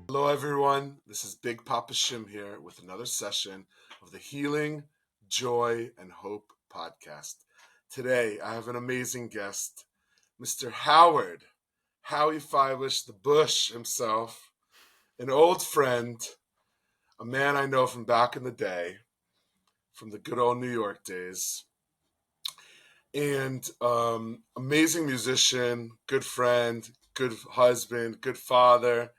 Hello, everyone. This is Big Papa Shim here with another session of the Healing, Joy, and Hope podcast. Today, I have an amazing guest, Mr. Howard, Howie Fivish, the Bush himself, an old friend, a man I know from back in the day, from the good old New York days, and amazing musician, good friend, good husband, good father,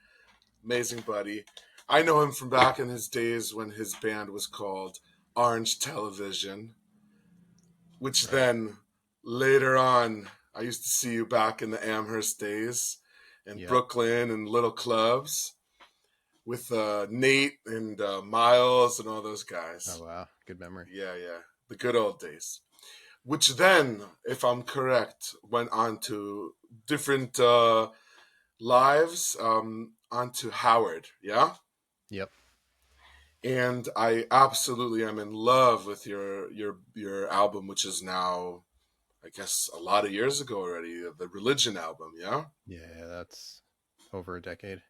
amazing buddy. I know him from back in his days when his band was called Orange Television, which Right. then later on, I used to see you back in the Amherst days in Yep. Brooklyn and little clubs with Nate and Miles and all those Oh guys. wow, good memory. Yeah, yeah, the good old days. Which then, if I'm correct, went on to different lives, onto Howard. Yeah. Yep. And I absolutely am in love with your album, which is now, I guess, a lot of years ago already. The Religion album, yeah. Yeah, that's over a decade.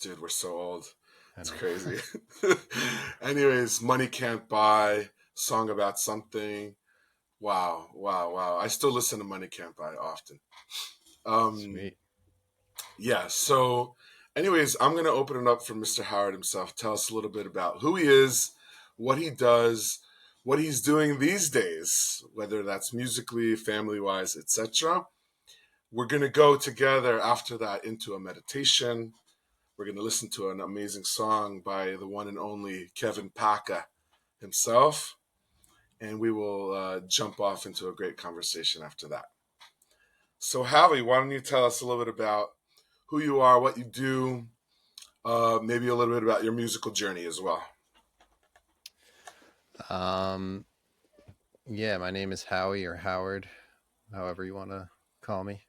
Dude, we're so old. I It's know. crazy. Anyways, Money Can't Buy, Song About Something. Wow, wow, wow. I still listen to Money Can't Buy often. Um, Sweet. yeah. So, anyways, I'm gonna open it up for Mr. Howard himself. Tell us a little bit about who he is, what he does, what he's doing these days, whether that's musically, family wise, etc. We're gonna go together after that into a meditation. We're gonna listen to an amazing song by the one and only Kevin Paca himself, and we will jump off into a great conversation after that. So, Howie, why don't you tell us a little bit about who you are, what you do, maybe a little bit about your musical journey as well. Um, yeah, my name is Howie or Howard, however you want to call me.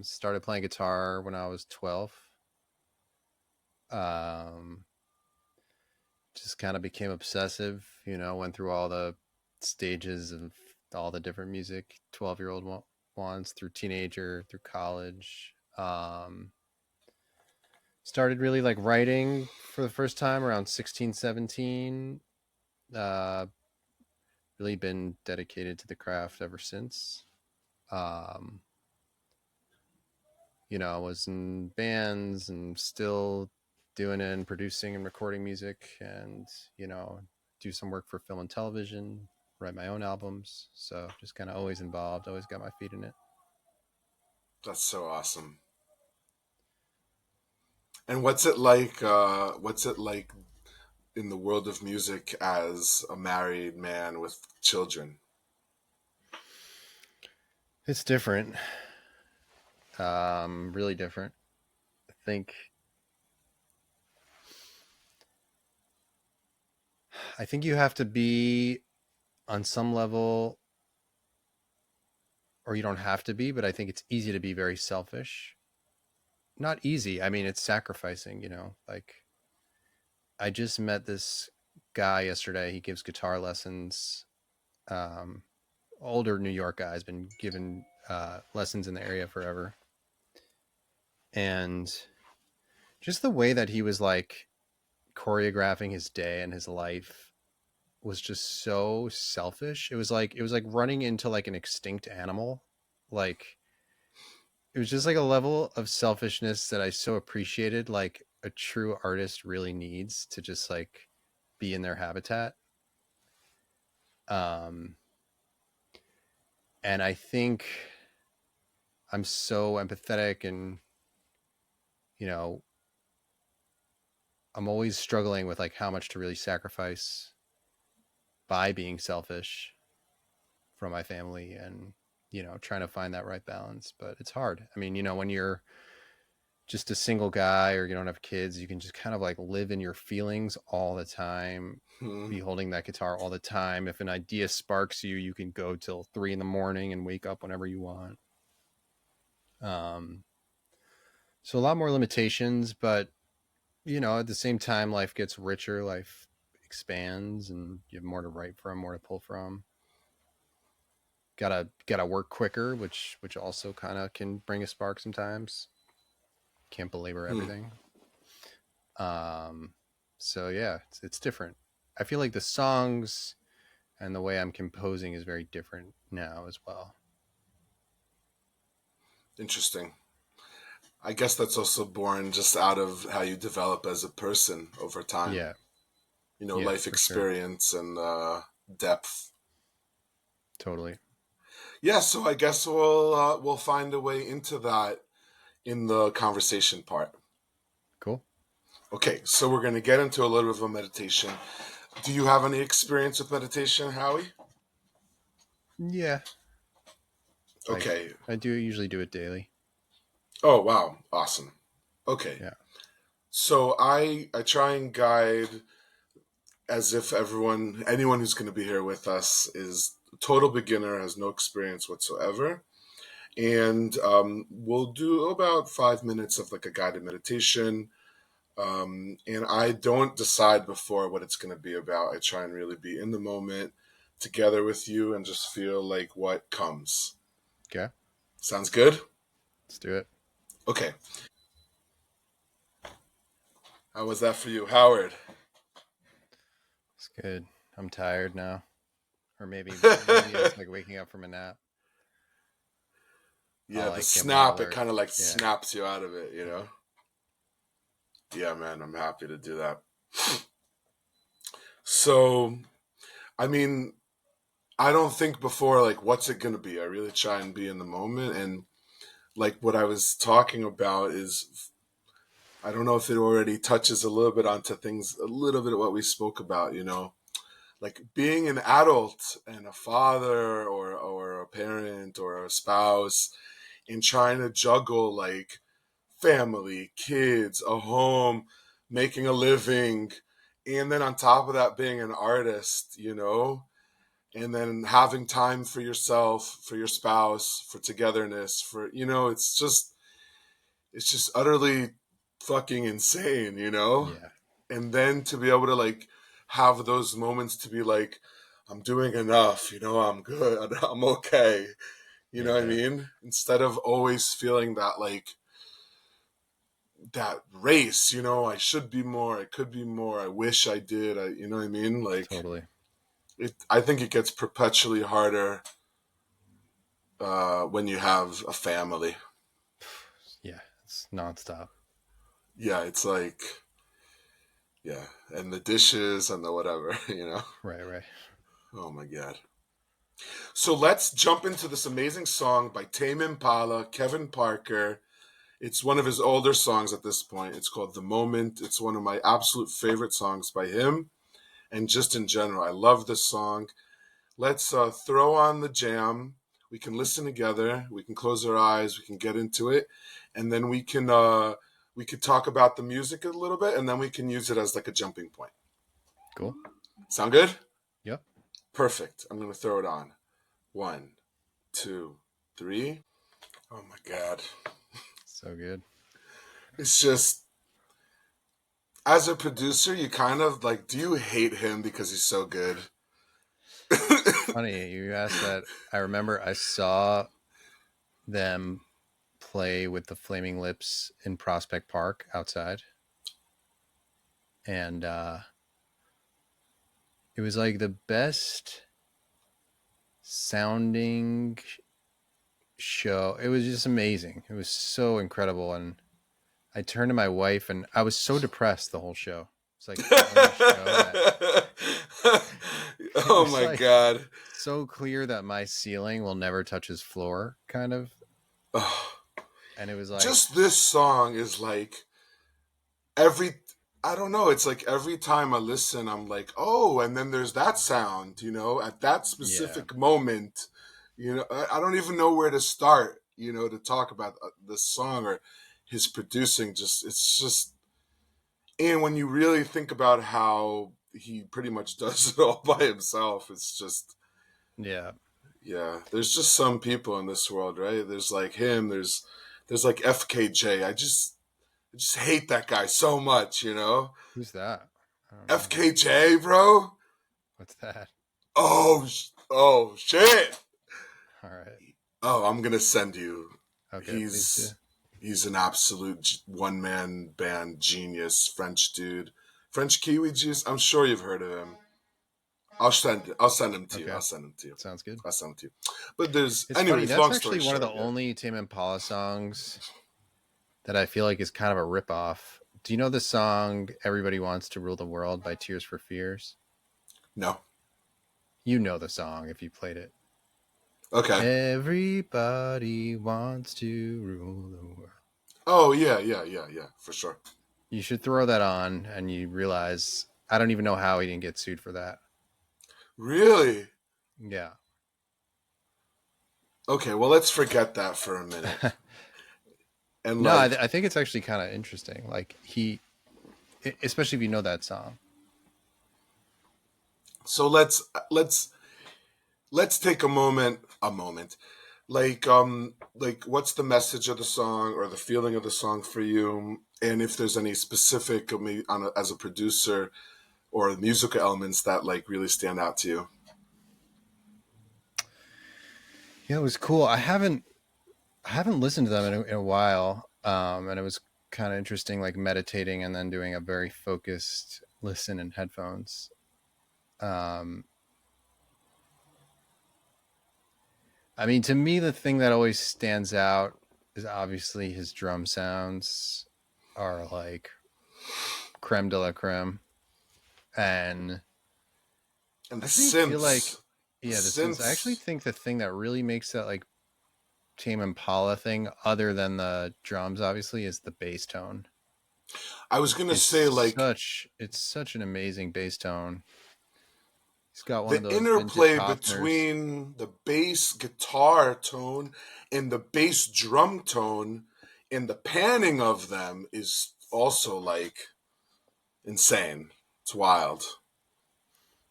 Started playing guitar when I was 12. Um, just kind of became obsessive, went through all the stages of all the different music 12-year-old wants through teenager, through college. Started really like writing for the first time around 16, 17. Uh, really been dedicated to the craft ever since. Um, I was in bands and still doing it and producing and recording music and, do some work for film and television, write my own albums. So just kind of always involved, always got my feet in it. That's so awesome. And what's it like? What's it like in the world of music as a married man with children? It's different. Really different. I think you have to be on some level, or you don't have to be, but I think it's easy to be very selfish. Not easy. I mean, it's sacrificing, like I just met this guy yesterday. He gives guitar lessons. Um, Older New York guy has been giving lessons in the area forever. And just the way that he was like choreographing his day and his life was just so selfish. It was like running into like an extinct animal. Like it was just like a level of selfishness that I so appreciated, like a true artist really needs to just like be in their habitat. Um, and I think I'm so empathetic and, you know, I'm always struggling with like how much to really sacrifice by being selfish from my family and, trying to find that right balance. But it's hard. I mean, when you're just a single guy or you don't have kids, you can just kind of like live in your feelings all the time, Hmm. be holding that guitar all the time. If an idea sparks you, you can go till 3 in the morning and wake up whenever you want. Um, so a lot more limitations, but at the same time, life gets richer, life expands, and you have more to write from, more to pull from. Gotta work quicker, which also kind of can bring a spark sometimes. Can't belabor Hmm. everything. Um, so yeah, it's different. I feel like the songs and the way I'm composing is very different now as well. Interesting. I guess that's also born just out of how you develop as a person over time. Yeah, You know, yeah, life for sure. experience and depth. Totally. Yeah, so I guess we'll find a way into that in the conversation part. Cool. Okay, so we're going to get into a little bit of a meditation. Do you have any experience with meditation, Howie? Yeah, like Okay. I do usually do it daily. Oh, wow. Awesome. Okay. Yeah. So I try and guide as if anyone who's going to be here with us is a total beginner, has no experience whatsoever. And we'll do about 5 minutes of like a guided meditation. And I don't decide before what it's going to be about. I try and really be in the moment together with you and just feel like what comes. Okay. Sounds good? Let's do it. Okay. How was that for you, Howard? It's good. I'm tired now, or maybe it's like waking up from a nap. I'll Yeah, the like get more snap, it alert. kind of like Yeah. snaps you out of it, you know? Yeah, man, I'm happy to do that. So, I mean, I don't think before, like, what's it going to be? I really try and be in the moment. And, like, what I was talking about is, I don't know if it already touches a little bit onto things, a little bit of what we spoke about, you know? Like, being an adult and a father or a parent or a spouse and trying to juggle, like, family, kids, a home, making a living, and then on top of that, being an artist, you know, and then having time for yourself, for your spouse, for togetherness, for, you know, it's just utterly fucking insane, you know? Yeah. And then to be able to like have those moments to be like, I'm doing enough, you know, I'm good, I'm okay. You know what I Yeah. mean? Instead of always feeling that like that race, you know, I should be more, I could be more, I wish I did, you know what I mean? Like Totally. I think it gets perpetually harder when you have a family. Yeah. It's nonstop. Yeah, it's like, yeah, and the dishes and the whatever, you know? Right. Right. Oh my God. So let's jump into this amazing song by Tame Impala, Kevin Parker. It's one of his older songs at this point. It's called The Moment. It's one of my absolute favorite songs by him. And just in general, I love this song. Let's throw on the jam. We can listen together. We can close our eyes. We can get into it, and then we could talk about the music a little bit, and then we can use it as like a jumping point. Cool. Sound good? Yep. Perfect. I'm gonna throw it on. One, two, three. Oh my God! So good. It's just as a producer, you kind of like. Do you hate him because he's so good? Funny you asked that. I remember I saw them play with the Flaming Lips in Prospect Park outside, and it was like the best sounding show. It was just amazing. It was so incredible, and I turned to my wife, and I was so depressed the whole show. It's like the only show that it Oh was my like God! so clear that my ceiling will never touch his floor, kind of. And it was like, Just this song is like every I don't know, it's like every time I listen I'm like, oh, and then there's that sound, you know, at that yeah, specific moment, you know, I don't even know where to start, you know, to talk about this song or his producing. Just it's just, and when you really think about how he pretty much does it all by himself, it's just, yeah, yeah, there's just some people in this world, right? There's like him, there's like FKJ. I just hate that guy so much, you know? who's that? I don't know. FKJ, bro? What's that? Oh, shit. All right. Oh, I'm gonna send you. Okay, please He's do. He's an absolute one man band genius, French dude, French Kiwi juice. I'm sure you've heard of him. I'll send him to you. Okay, I'll send him to you. sounds good. I'll send him to you. But there's, It's funny. anyways, That's long actually story one of the short, yeah. only Tame Impala songs that I feel like is kind of a ripoff. Do you know the song "Everybody Wants to Rule the World" by Tears for Fears? No. You know the song if you played it. Okay. Everybody wants to rule the world. Oh yeah, yeah, yeah, yeah, for sure. You should throw that on, and you realize I don't even know how he didn't get sued for that. Really? Yeah. Okay, well let's forget that for a minute. And No, like, I think it's actually kind of interesting. Like especially if you know that song. so let's take a moment. Like what's the message of the song or the feeling of the song for you? And if there's any specific, maybe as a producer or musical elements that like really stand out to you. Yeah, it was cool. I haven't listened to them in a while, and it was kind of interesting, like meditating and then doing a very focused listen in headphones. Um, I mean, to me, the thing that always stands out is obviously his drum sounds are like creme de la creme, and And I the actually feel synths. like, The yeah, this is. I actually synths. think the thing that really makes that like Tame Impala thing, other than the drums, obviously, is the bass tone. I was gonna say like It's such an amazing bass tone. He's got one of the those vintage interplay Hofners. between the bass guitar tone and the bass drum tone and the panning of them is also like insane. It's wild.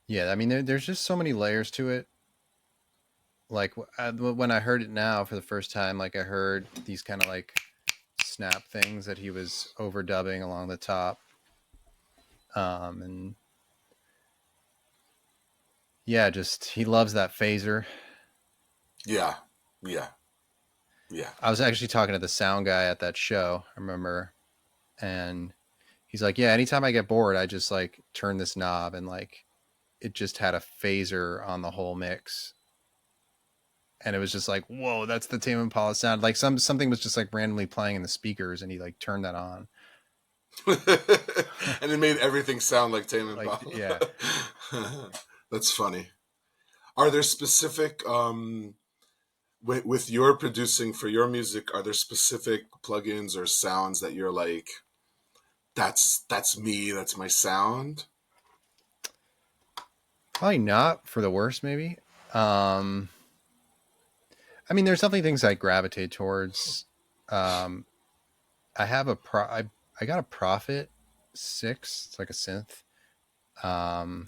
Yeah, I mean, there's just so many layers to it. Like when I heard it now for the first time, like I heard these kind of like snap things that he was overdubbing along the top. And yeah, just he loves that phaser. Yeah, yeah, yeah. I was actually talking to the sound guy at that show, I remember, and he's like, "Yeah, anytime I get bored, I just like turn this knob and like it just had a phaser on the whole mix." And it was just like, "Whoa, that's the Tame Impala sound." Like something was just like randomly playing in the speakers, and he like turned that on. And it made everything sound like Tame Like, Impala. yeah. That's funny. Are there specific with your producing for your music? Are there specific plugins or sounds that you're like, that's me, that's my sound? Probably not for the worst, maybe. Um, I mean, there's definitely things I gravitate towards. Um, I have I got a Prophet 6. It's like a synth. Um,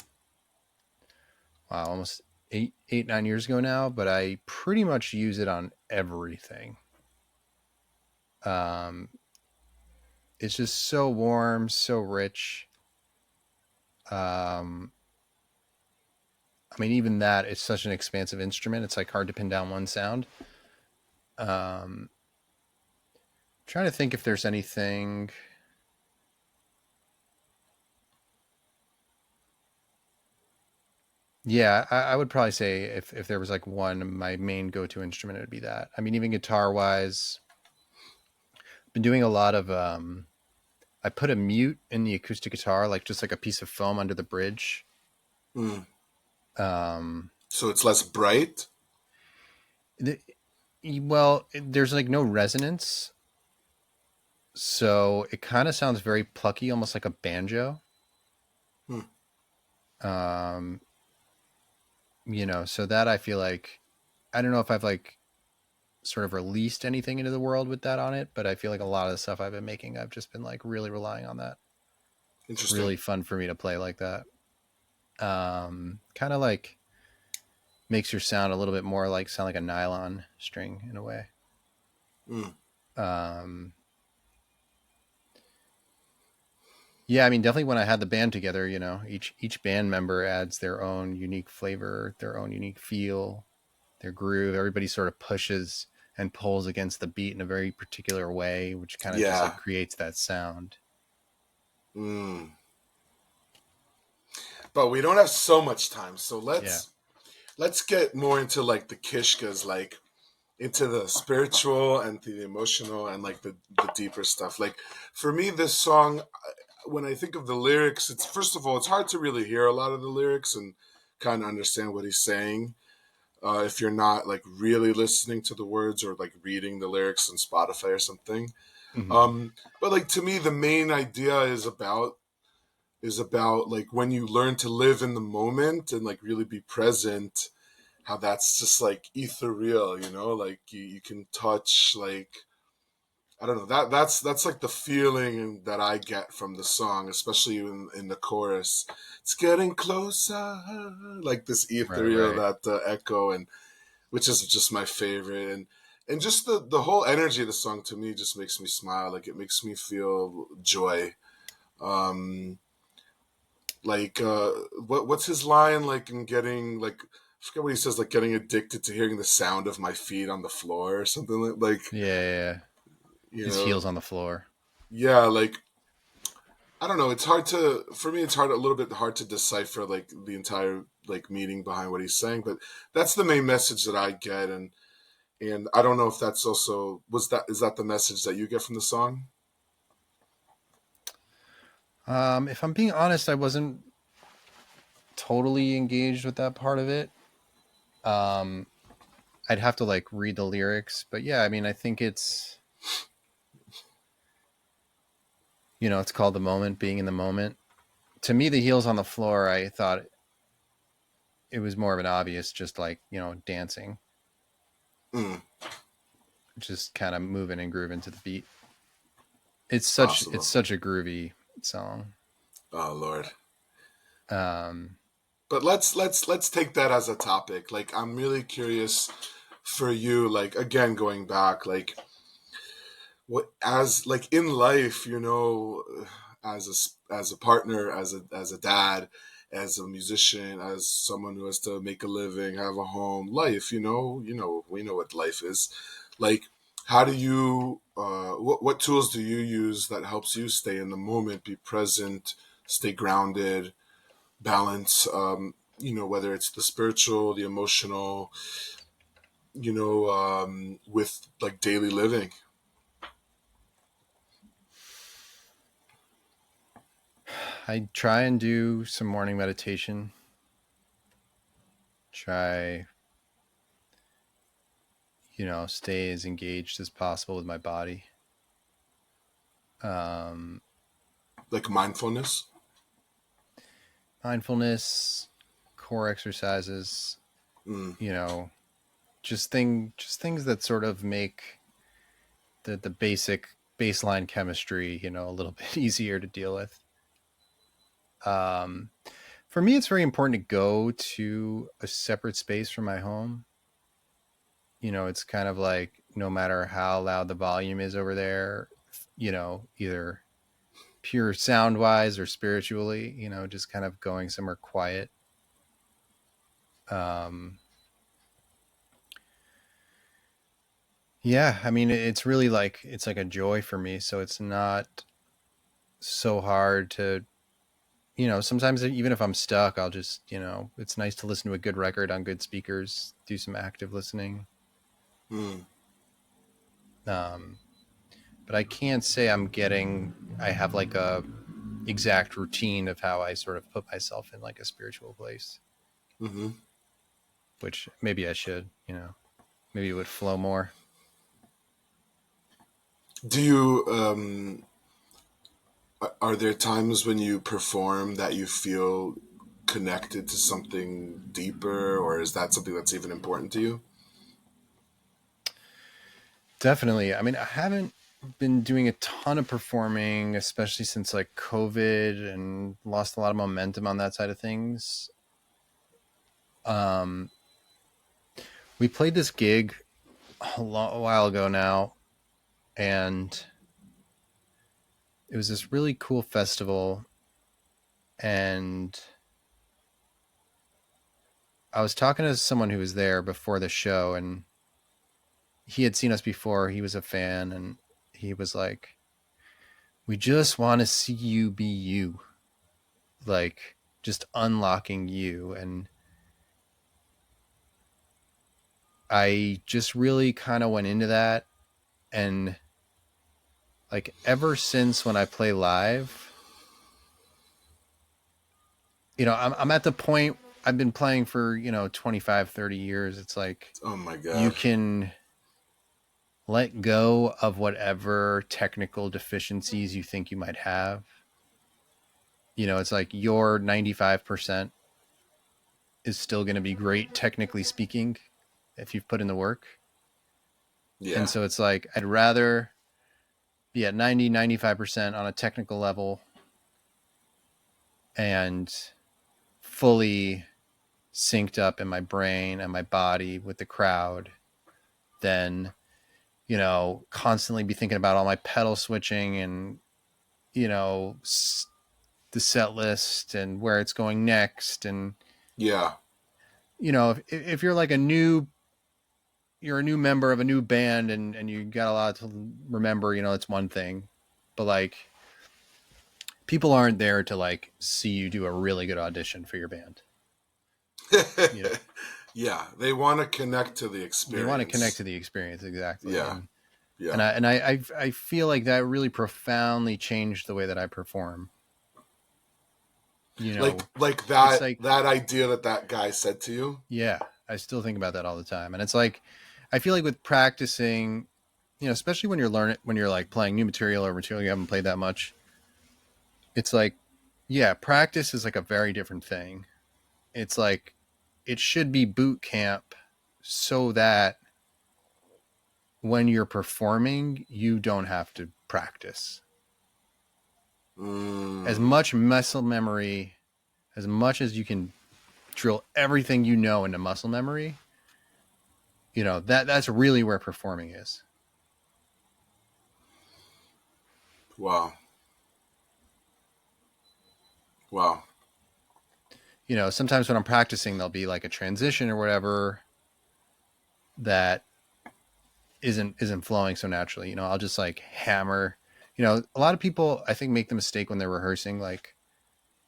wow, almost 9 years ago now, but I pretty much use it on everything. Um, it's just so warm, so rich. Um, I mean, even that, it's such an expansive instrument. It's like hard to pin down one sound. Um, Trying to think if there's anything. Yeah, I would probably say if there was like one, my main go to instrument, it would be that. I mean, even guitar wise, been doing a lot of. I put a mute in the acoustic guitar, like just like a piece of foam under the bridge. Mm. Um, So it's less bright. the, well, there's like no resonance, so it kind of sounds very plucky, almost like a banjo. Hmm. Um, so that I feel like I don't know if I've like sort of released anything into the world with that on it, but I feel like a lot of the stuff I've been making, I've just been like really relying on that. It's Interesting. really fun for me to play like that. Kind of like makes your sound a little bit more like sound like a nylon string in a way. Mm. Um, yeah, I mean, definitely when I had the band together, each band member adds their own unique flavor, their own unique feel, their groove. Everybody sort of pushes. and pulls against the beat in a very particular way, which kind of just like Yeah. creates that sound. Mm. But we don't have so much time, so Yeah. let's get more into like the kishkas, like into the spiritual and the emotional and like the deeper stuff. Like for me, this song, when I think of the lyrics, it's first of all, it's hard to really hear a lot of the lyrics and kind of understand what he's saying. If you're not like really listening to the words or like reading the lyrics on Spotify or something. Hmm. But like to me, the main idea is about like when you learn to live in the moment and like really be present, how that's just like ethereal, you know, like you can touch like I don't know, that's like the feeling that I get from the song, especially in the chorus. It's getting closer, like this Right, ethereal, right. that echo, and which is just my favorite. And just the whole energy of the song to me just makes me smile. Like it makes me feel joy. Um, like what's his line like in getting like I forget what he says, like getting addicted to hearing the sound of my feet on the floor or something like Yeah, yeah, yeah. you His know heels on the floor. yeah, like I don't know, it's hard to for me, it's hard a little bit hard to decipher like the entire like meaning behind what he's saying, but that's the main message that I get. And I don't know if that's also was that is that the message that you get from the song. If I'm being honest, I wasn't totally engaged with that part of it. Um, I'd have to like read the lyrics, but yeah, I mean, I think it's, it's called the moment, being in the moment. To me, the heels on the floor, I thought it was more of an obvious, just like, dancing, Mm, just kind of moving and grooving to the beat. It's possible. such a groovy song. Oh Lord. Um, But let's take that as a topic. Like I'm really curious for you, like again going back, like what as like in life, you know, as a partner, as a dad, as a musician, as someone who has to make a living, have a home, life, we know what life is. Like how do you what tools do you use that helps you stay in the moment, be present, stay grounded, balance, whether it's the spiritual, the emotional, with like daily living. I try and do some morning meditation. Try, stay as engaged as possible with my body. Um, Like mindfulness. Mindfulness, core exercises, Mm, you know, just things that sort of make the basic baseline chemistry, a little bit easier to deal with. Um, for me, it's very important to go to a separate space from my home. It's kind of like no matter how loud the volume is over there, either pure sound wise or spiritually, just kind of going somewhere quiet. Um, Yeah, I mean it's really like it's like a joy for me, so it's not so hard to, sometimes even if I'm stuck, I'll just, it's nice to listen to a good record on good speakers, do some active listening. mm, Um but I can't say I have like a exact routine of how I sort of put myself in like a spiritual place, hmm which maybe I should, maybe it would flow more. Do you are there times when you perform that you feel connected to something deeper, or is that something that's even important to you? Definitely. I mean, I haven't been doing a ton of performing, especially since like COVID and lost a lot of momentum on that side of things. Um, we played this gig a while ago now, and it was this really cool festival. And I was talking to someone who was there before the show, and he had seen us before. He was a fan, and he was like, "We just want to see you be you, like just unlocking you." And I just really kind of went into that, and like ever since when I play live, I'm at the point I've been playing for 25, 30 years. It's like Oh my you god. can let go of whatever technical deficiencies you think you might have. It's like your 95% is still going to be great technically speaking if you've put in the work. And Yeah. so it's like I'd rather be at 90, 95% on a technical level and fully synced up in my brain and my body with the crowd than, constantly be thinking about all my pedal switching and, you know, the set list and where it's going next. And, Yeah. if you're like you're a new member of a new band and you got a lot to remember, it's one thing. But like people aren't there to like see you do a really good audition for your band. You know, Yeah. They want to connect to the they want to connect experience. to the experience exactly. Yeah. And Yeah. and I feel like that really profoundly changed the way that I perform. You Like know, like it's that like, that idea that that guy said to you. yeah, I still think about that all the time. And it's like I feel like with practicing, especially when you're like playing new material or material you haven't played that much, it's like, yeah, practice is like a very different thing. It's like it should be boot camp so that when you're performing, you don't have to practice. As Mm, much muscle memory, as much as you can drill everything into muscle memory, that's really where performing is. wow. Wow. Sometimes when I'm practicing, there'll be like a transition or whatever that isn't flowing so naturally. I'll just like hammer. A lot of people I think make the mistake when they're rehearsing, like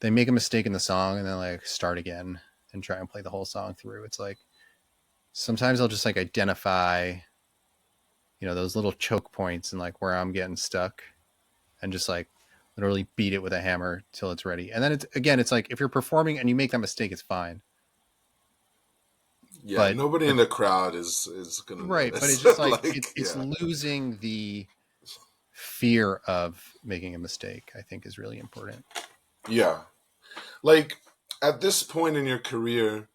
they make a mistake in the song and then like start again and try and play the whole song through. It's like sometimes I'll just like identify, those little choke points and like where I'm getting stuck and just like literally beat it with a hammer till it's ready. And then it's like if you're performing and you make that mistake, it's fine. Yeah. But Nobody in but the crowd is gonna right, but it's notice. just like Like, it's yeah. losing the fear of making a mistake, I think is really important. Yeah. Like at this point in your career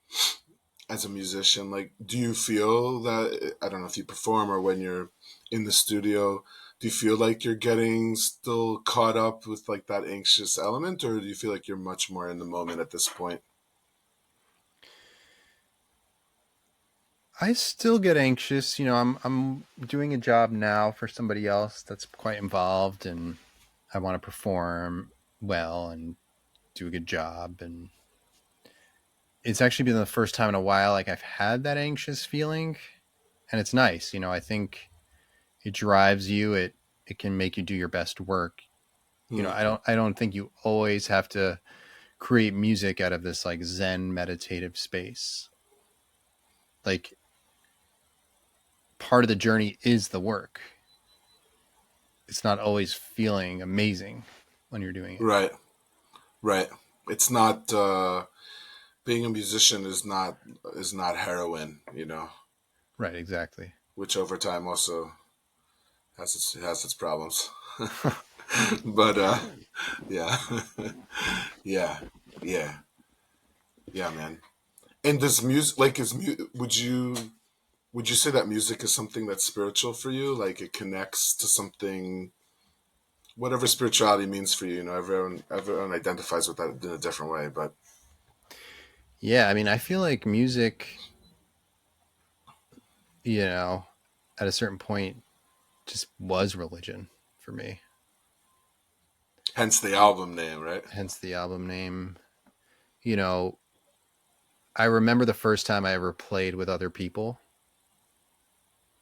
as a musician, like do you feel that I don't know if you perform or when you're in the studio, do you feel like you're getting still caught up with like that anxious element or do you feel like you're much more in the moment at this point? I still get anxious. I'm doing a job now for somebody else that's quite involved, and I want to perform well and do a good job. And it's actually been the first time in a while like I've had that anxious feeling, and it's nice. I think it drives you. It can make you do your best work. Hmm. I don't think you always have to create music out of this like zen meditative space. Like part of the journey is the work. It's not always feeling amazing when you're doing it. Right. Right. It's not being a musician is not heroin, Right, exactly. which over time also has its problems. But yeah. Yeah. Yeah. Yeah, man. And does music like would you say that music is something that's spiritual for you? Like it connects to something, whatever spirituality means for you. Everyone identifies with that in a different way. But Yeah, I mean, I feel like music, you know, at a certain point just was religion for me. hence the album name, right? Hence the album name. You know, I remember the first time I ever played with other people,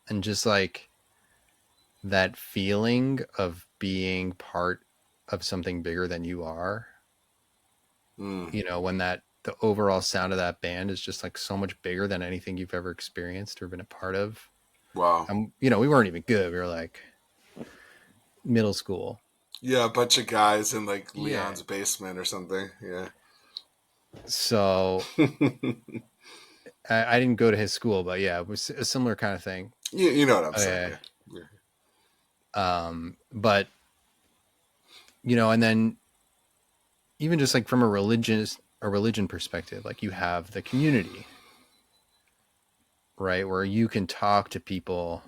and just like that feeling of being part of something bigger than you are, Mm, when that the overall sound of that band is just like so much bigger than anything you've ever experienced or been a part of. wow. And we weren't even good. We were like middle school. Yeah, a bunch of guys in like Yeah. Leon's basement or something. Yeah. So I didn't go to his school, but yeah, it was a similar kind of thing. You know what I'm saying, Uh, yeah. Yeah. but and then even just like from a religion perspective, like you have the community, right, where you can talk to people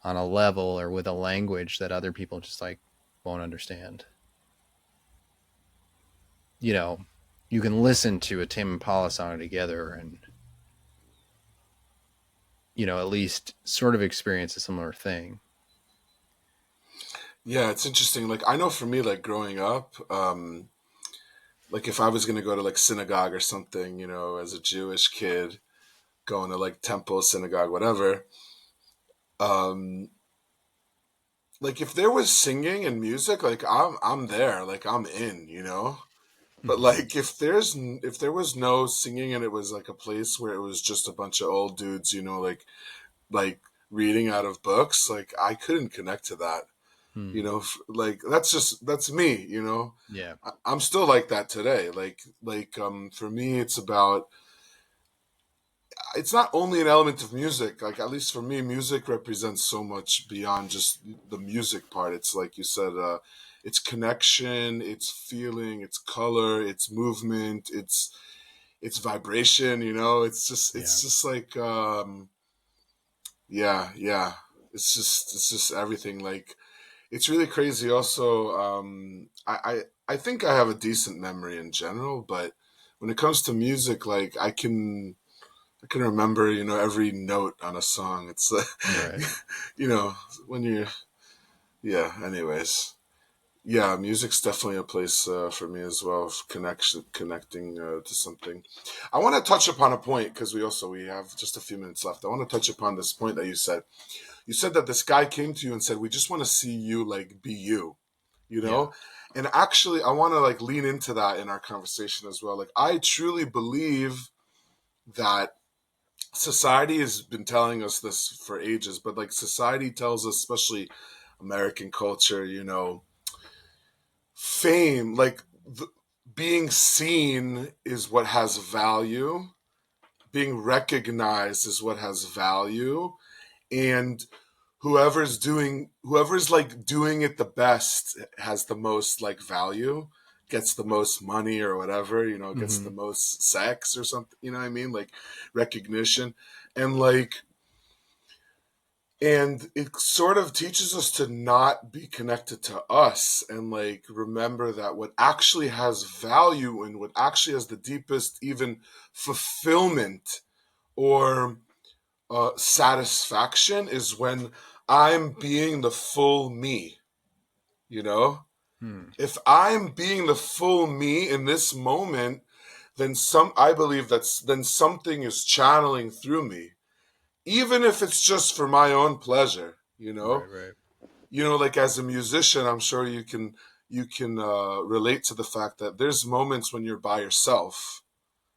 on a level or with a language that other people just like won't understand. You know, you can listen to a Tim Impala song together and at least sort of experience a similar thing. Yeah, it's interesting. Like I know for me, like growing up, like if I was gonna go to like synagogue or something, as a Jewish kid, going to like temple, synagogue, whatever, um, like if there was singing and music, like I'm there, like I'm in. But Mm-hmm. like if there was no singing and it was like a place where it was just a bunch of old dudes, like reading out of books, like I couldn't connect to that. Hmm. Like that's me. Yeah. I'm still like that today. For me, it's not only an element of music. Like at least for me, music represents so much beyond just the music part. It's like you said, it's connection, it's feeling, it's color, it's movement, it's vibration. Yeah. It's just like yeah, yeah. It's just everything. Like it's really crazy. Also, I think I have a decent memory in general, but when it comes to music, like I can remember, every note on a song. It's Right. you know, when you're, yeah. Anyways, yeah, music's definitely a place for me as well, of connecting to something. I want to touch upon a point because we have just a few minutes left. I want to touch upon this point that you said. You said that this guy came to you and said, "We just want to see you like be you," you Yeah. know. And actually, I want to like lean into that in our conversation as well. Like, I truly believe that society has been telling us this for ages, but like society tells us, especially American culture, fame, like being seen is what has value, being recognized is what has value, and whoever's like doing it the best has the most like value, gets the most money or whatever, gets Mm-hmm. the most sex or something, you know what I mean, like recognition. And like and it sort of teaches us to not be connected to us and like remember that what actually has value and what actually has the deepest even fulfillment or satisfaction is when I'm being the full me, you know? Hmm. If I'm being the full me in this moment, then I believe then something is channeling through me. Even if it's just for my own pleasure, you know? Right. Right. Like as a musician, I'm sure you can relate to the fact that there's moments when you're by yourself,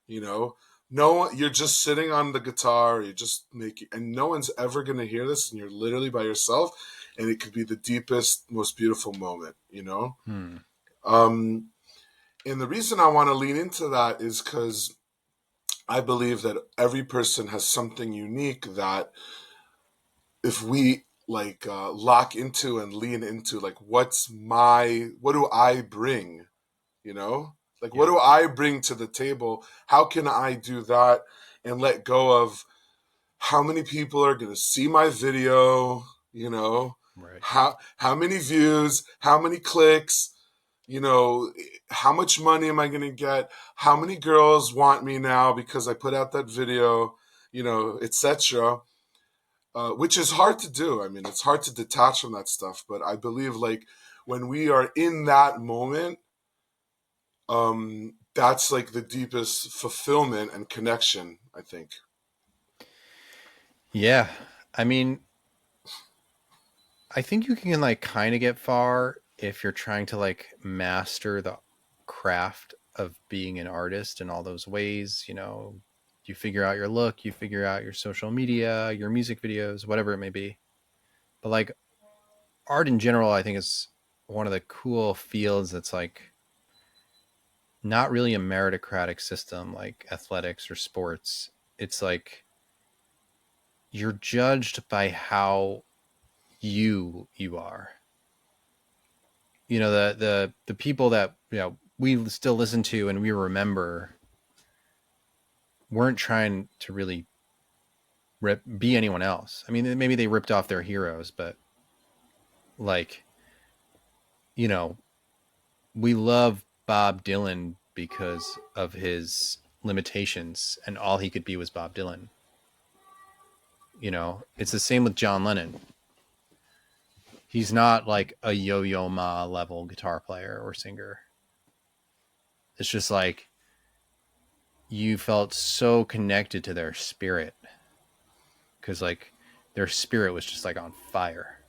you know no one, you're just sitting on the guitar, you're just making, and no one's ever going to hear this, and you're literally by yourself, and it could be the deepest, most beautiful moment. Hmm. um and the reason I want to lean into that is because I believe that every person has something unique that if we like lock into and lean into, like what do I bring, like what Yeah. do I bring to the table, how can I do that and let go of how many people are going to see my video, Right. how many views, how many clicks, you know how much money am I going to get, how many girls want me now because I put out that video, etc. Which is hard to do. I mean, it's hard to detach from that stuff, but I believe like when we are in that moment, that's like the deepest fulfillment and connection, I think. Yeah. I mean, I think you can like kind of get far if you're trying to like master the craft of being an artist in all those ways. You know, you figure out your look, you figure out your social media, your music videos, whatever it may be. But like art in general, I think is one of the cool fields that's like not really a meritocratic system like athletics or sports. It's like you're judged by how you are. You know, the people that, you know, we still listen to and we remember weren't trying to really be anyone else. I mean, maybe they ripped off their heroes, but like, you know, we love Bob Dylan because of his limitations and all he could be was Bob Dylan. You know, it's the same with John Lennon. He's not like a Yo-Yo Ma level guitar player or singer. It's just like you felt so connected to their spirit because like their spirit was just like on fire.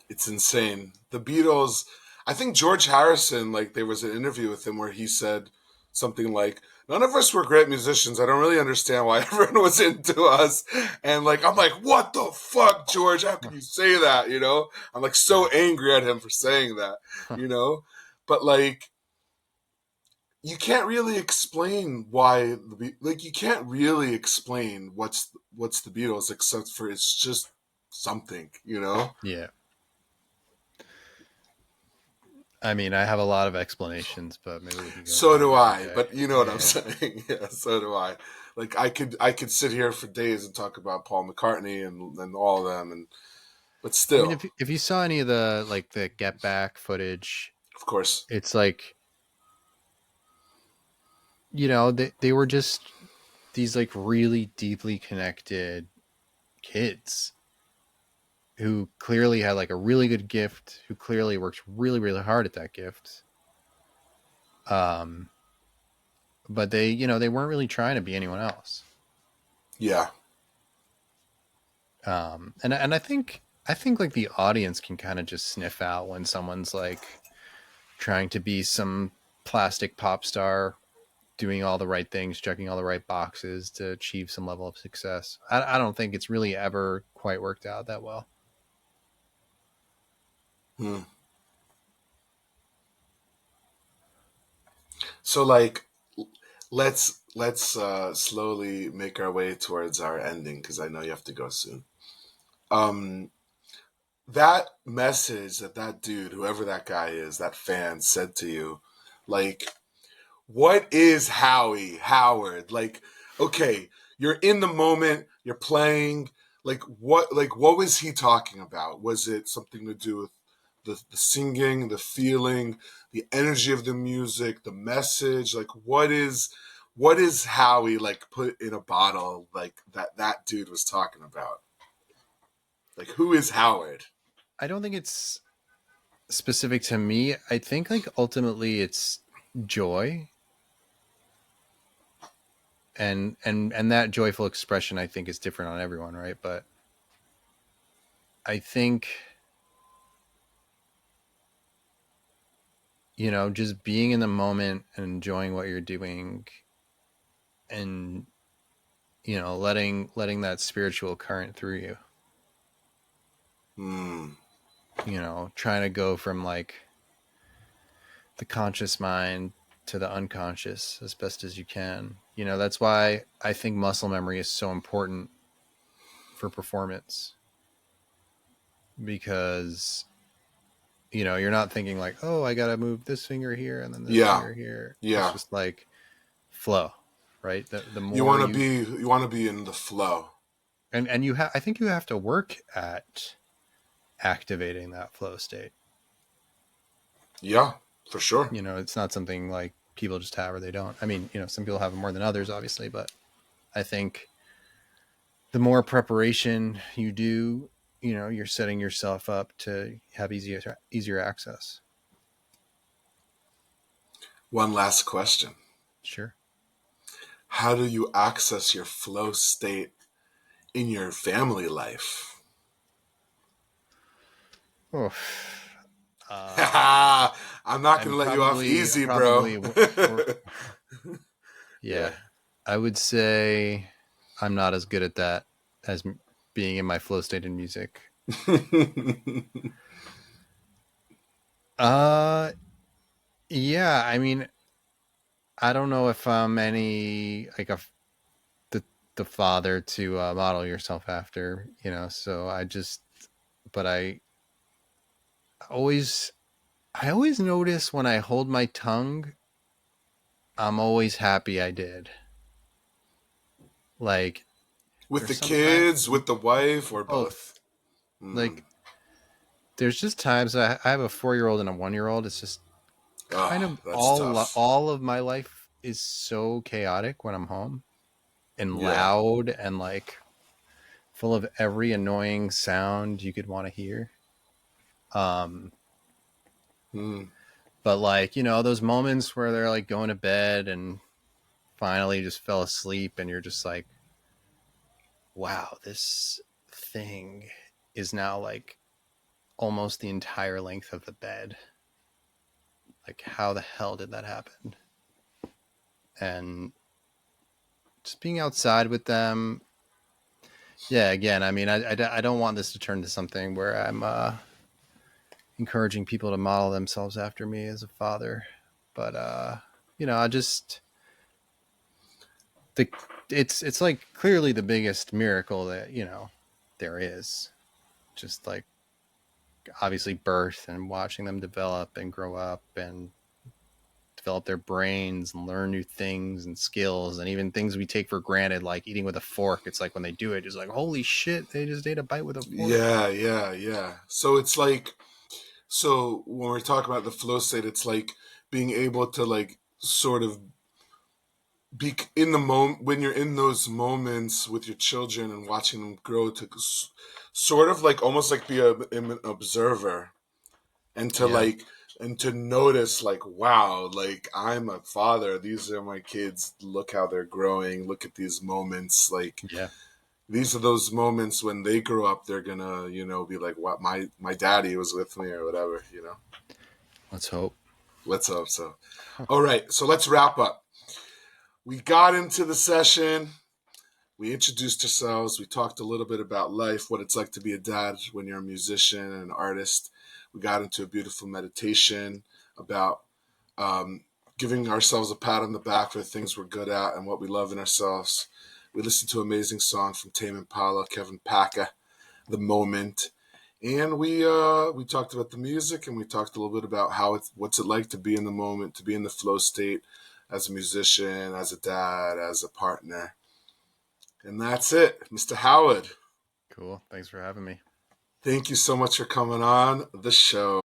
It's insane. The Beatles, I think George Harrison, like there was an interview with him where he said something like, "None of us were great musicians. I don't really understand why everyone was into us." And like I'm like, "What the fuck, George? How can you say that?" You know? I'm like so Yeah. angry at him for saying that, you know? But like you can't really explain why like you can't really explain what's the Beatles except for it's just something, you know? Yeah. I mean, I have a lot of explanations, but maybe we could go So on do another I, day. but you know what I'm Yeah. saying. Yeah, so do I. Like I could sit here for days and talk about Paul McCartney and all of them, and but I mean, still, if you saw any of the like the Get Back footage, of course, it's like, you know, they were just these like really deeply connected kids who clearly had like a really good gift, who clearly worked really really hard at that gift. Um, but they, you know, they weren't really trying to be anyone else. yeah. And I think like the audience can kind of just sniff out when someone's like trying to be some plastic pop star, doing all the right things, checking all the right boxes to achieve some level of success. I don't think it's really ever quite worked out that well. Hmm. So like, let's slowly make our way towards our ending because I know you have to go soon. Um, that message that that dude, whoever that guy is, that fan said to you, like what is Howard? Like, okay, you're in the moment, you're playing. Like what was he talking about? Was it something to do with the singing, the feeling, the energy of the music, the message? Like what is Howie like put in a bottle like that dude was talking about? Like who is Howard? I don't think it's specific to me. I think like ultimately it's joy, and that joyful expression I think is different on everyone, right? But I think, you know, just being in the moment and enjoying what you're doing and, you know, letting that spiritual current through you, Hmm. you know, trying to go from like the conscious mind to the unconscious as best as you can. You know, that's why I think muscle memory is so important for performance, because, you know, you're not thinking like, oh, I got to move this finger here and then this Yeah. finger here. It's Yeah. just like flow, right? The You more want to you, be you want to be in the flow. and you have, I think you have to work at activating that flow state. Yeah, for sure. You know, it's not something like people just have or they don't. I mean, you know, some people have it more than others, obviously, but I think the more preparation you do, you know, you're setting yourself up to have easier access. One last question. Sure. How do you access your flow state in your family life? Oof. Uh, I'm not gonna let you off I'm easy, bro. probably for Yeah. yeah. I would say I'm not as good at that as being in my flow state in music. Uh, yeah. I mean, I don't know if I'm any like the the father to model yourself after, you know. So I just, but always, I always notice when I hold my tongue, I'm always happy I did. Like With there's the sometimes kids, with the wife, or both? both. Mm. Like there's just times I have a 4 year old and a 1 year old. It's just kind Oh, of that's tough. all of my life is so chaotic when I'm home and Yeah. loud and like full of every annoying sound you could want to hear. Um, Mm. but like you know those moments where they're like going to bed and finally just fell asleep and you're just like, wow, this thing is now like almost the entire length of the bed. Like how the hell did that happen? And just being outside with them. Yeah, again, I mean, I don't want this to turn to something where I'm encouraging people to model themselves after me as a father. But you know, I just the it's like clearly the biggest miracle that you know there is. Just like obviously birth and watching them develop and grow up and develop their brains and learn new things and skills and even things we take for granted like eating with a fork. It's like when they do it, it's like holy shit, they just ate a bite with a fork. Yeah, yeah, yeah. So it's like, so when we're talking about the flow state, it's like being able to like sort of be in the moment when you're in those moments with your children and watching them grow to sort of like almost like be an observer and to Yeah, like and to notice like wow, like I'm a father, these are my kids, look how they're growing, look at these moments, like yeah. these are those moments when they grow up they're gonna be like what my daddy was with me or whatever. Let's hope. Let's hope so. All right, so let's wrap up. We got into the session. We introduced ourselves. We talked a little bit about life, what it's like to be a dad when you're a musician and an artist. We got into a beautiful meditation about um, giving ourselves a pat on the back for the things we're good at and what we love in ourselves. We listened to an amazing song from Tame Impala, Kevin Paka, "The Moment," and we talked about the music and we talked a little bit about what's it like to be in the moment, to be in the flow state as a musician, as a dad, as a partner. And that's it, Mr. Howard. Cool. Thanks for having me. Thank you so much for coming on the show.